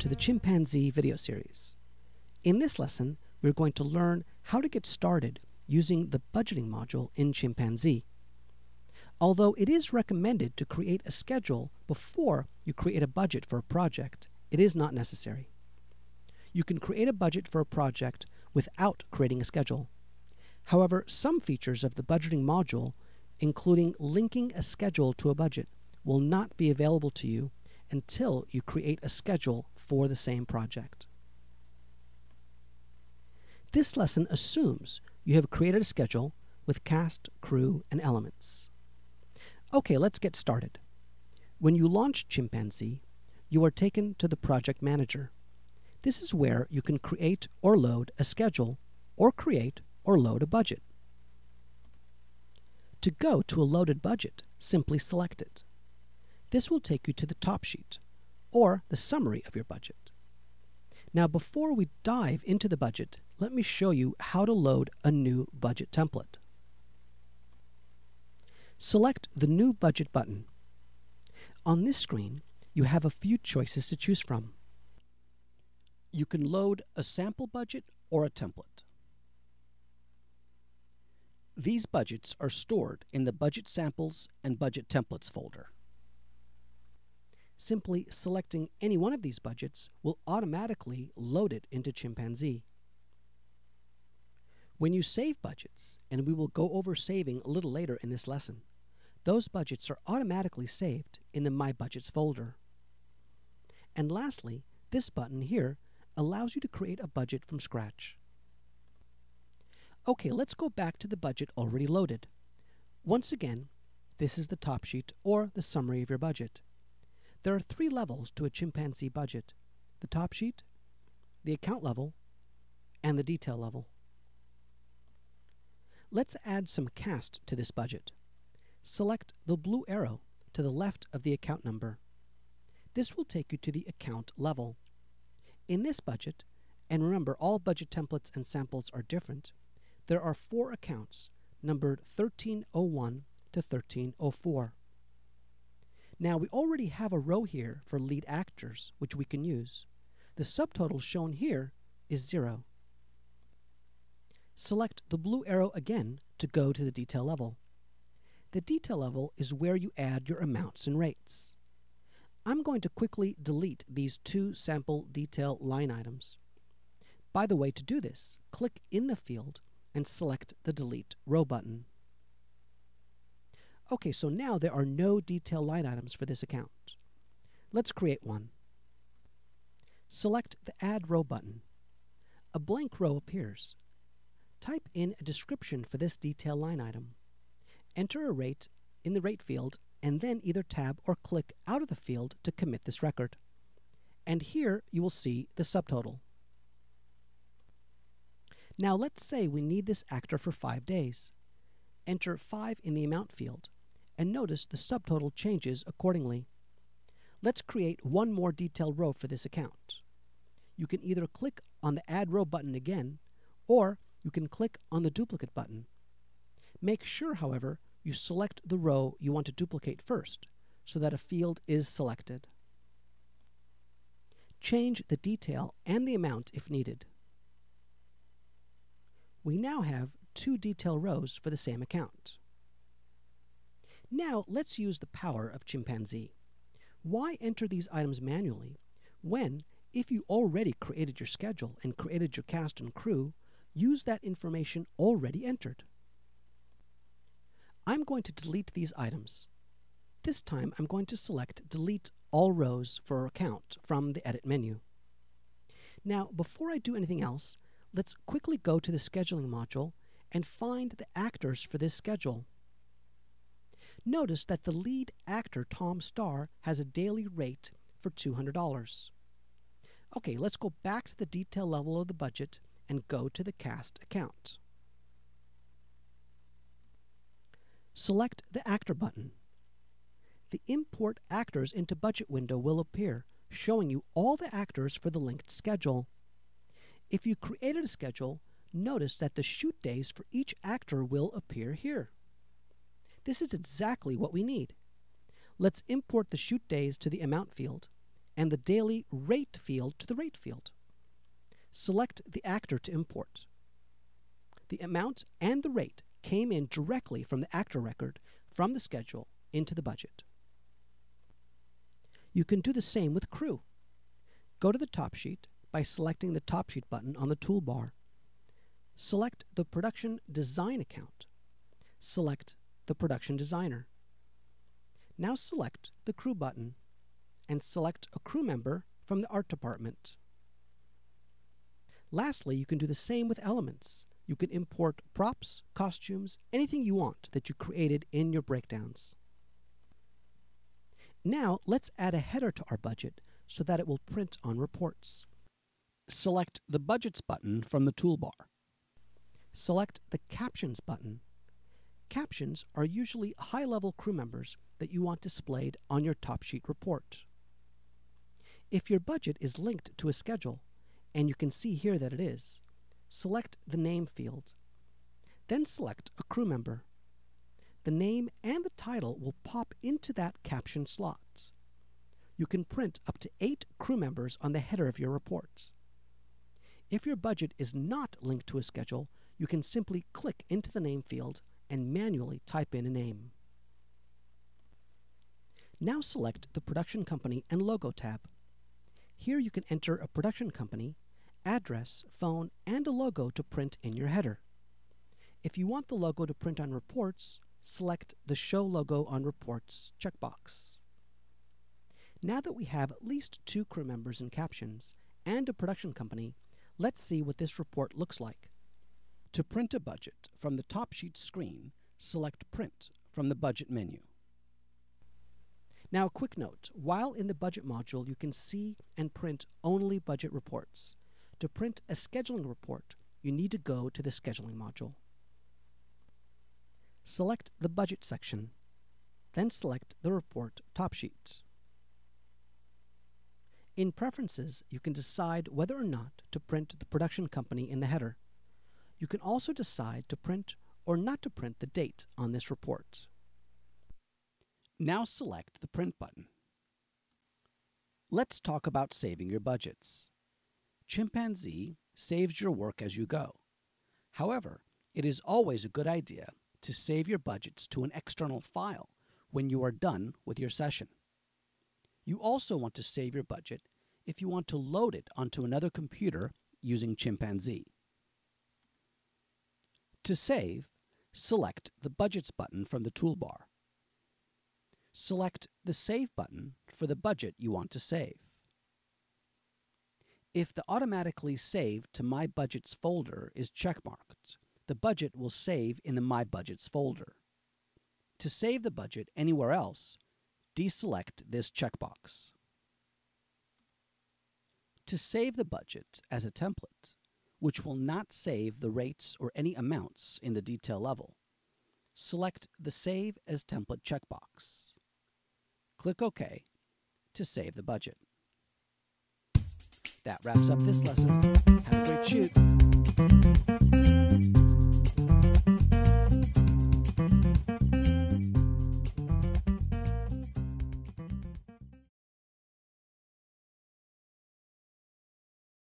to the Chimpanzee video series. In this lesson, we're going to learn how to get started using the budgeting module in Chimpanzee. Although it is recommended to create a schedule before you create a budget for a project, it is not necessary. You can create a budget for a project without creating a schedule. However, some features of the budgeting module, including linking a schedule to a budget, will not be available to you until you create a schedule for the same project. This lesson assumes you have created a schedule with cast, crew, and elements. Okay, let's get started. When you launch Chimpanzee, you are taken to the Project Manager. This is where you can create or load a schedule, or create or load a budget. To go to a loaded budget, simply select it. This will take you to the top sheet, or the summary of your budget. Now, before we dive into the budget, let me show you how to load a new budget template. Select the New Budget button. On this screen, you have a few choices to choose from. You can load a sample budget or a template. These budgets are stored in the Budget Samples and Budget Templates folder. Simply selecting any one of these budgets will automatically load it into Chimpanzee. When you save budgets, and we will go over saving a little later in this lesson, those budgets are automatically saved in the My Budgets folder. And lastly, this button here allows you to create a budget from scratch. Okay, let's go back to the budget already loaded. Once again, this is the top sheet or the summary of your budget. There are 3 levels to a Chimpanzee budget: the top sheet, the account level, and the detail level. Let's add some cast to this budget. Select the blue arrow to the left of the account number. This will take you to the account level. In this budget, and remember all budget templates and samples are different, there are 4 accounts numbered 1301 to 1304. Now, we already have a row here for lead actors, which we can use. The subtotal shown here is 0. Select the blue arrow again to go to the detail level. The detail level is where you add your amounts and rates. I'm going to quickly delete these 2 sample detail line items. By the way, to do this, click in the field and select the Delete Row button. Okay, so now there are no detail line items for this account. Let's create one. Select the Add Row button. A blank row appears. Type in a description for this detail line item. Enter a rate in the rate field, and then either tab or click out of the field to commit this record. And here you will see the subtotal. Now let's say we need this actor for 5 days. Enter 5 in the amount field, and notice the subtotal changes accordingly. Let's create one more detail row for this account. You can either click on the Add Row button again, or you can click on the Duplicate button. Make sure, however, you select the row you want to duplicate first, so that a field is selected. Change the detail and the amount if needed. We now have 2 detail rows for the same account. Now let's use the power of Chimpanzee. Why enter these items manually when, if you already created your schedule and created your cast and crew, use that information already entered? I'm going to delete these items. This time I'm going to select Delete All Rows for Account from the Edit menu. Now, before I do anything else, let's quickly go to the Scheduling module and find the actors for this schedule. Notice that the lead actor, Tom Starr, has a daily rate for $200. Okay, let's go back to the detail level of the budget and go to the cast account. Select the Actor button. The Import Actors into Budget window will appear, showing you all the actors for the linked schedule. If you created a schedule, notice that the shoot days for each actor will appear here. This is exactly what we need. Let's import the shoot days to the amount field and the daily rate field to the rate field. Select the actor to import. The amount and the rate came in directly from the actor record from the schedule into the budget. You can do the same with crew. Go to the top sheet by selecting the top sheet button on the toolbar. Select the production design account. Select the production designer. Now select the crew button and select a crew member from the art department. Lastly, you can do the same with elements. You can import props, costumes, anything you want that you created in your breakdowns. Now let's add a header to our budget so that it will print on reports. Select the Budgets button from the toolbar. Select the Captions button. Captions are usually high-level crew members that you want displayed on your top sheet report. If your budget is linked to a schedule, and you can see here that it is, select the name field. Then select a crew member. The name and the title will pop into that caption slot. You can print up to 8 crew members on the header of your reports. If your budget is not linked to a schedule, you can simply click into the name field and manually type in a name. Now select the Production Company and Logo tab. Here you can enter a production company, address, phone, and a logo to print in your header. If you want the logo to print on reports, select the Show Logo on Reports checkbox. Now that we have at least 2 crew members in Captions and a production company, let's see what this report looks like. To print a budget from the top sheet screen, select Print from the Budget menu. Now a quick note, while in the Budget module you can see and print only budget reports. To print a scheduling report, you need to go to the Scheduling module. Select the Budget section, then select the report top sheet. In Preferences, you can decide whether or not to print the production company in the header. You can also decide to print or not to print the date on this report. Now select the Print button. Let's talk about saving your budgets. Chimpanzee saves your work as you go. However, it is always a good idea to save your budgets to an external file when you are done with your session. You also want to save your budget if you want to load it onto another computer using Chimpanzee. To save, select the Budgets button from the toolbar. Select the Save button for the budget you want to save. If the Automatically Save to My Budgets folder is checkmarked, the budget will save in the My Budgets folder. To save the budget anywhere else, deselect this checkbox. To save the budget as a template, which will not save the rates or any amounts in the detail level, select the Save as Template checkbox. Click OK to save the budget. That wraps up this lesson. Have a great shoot.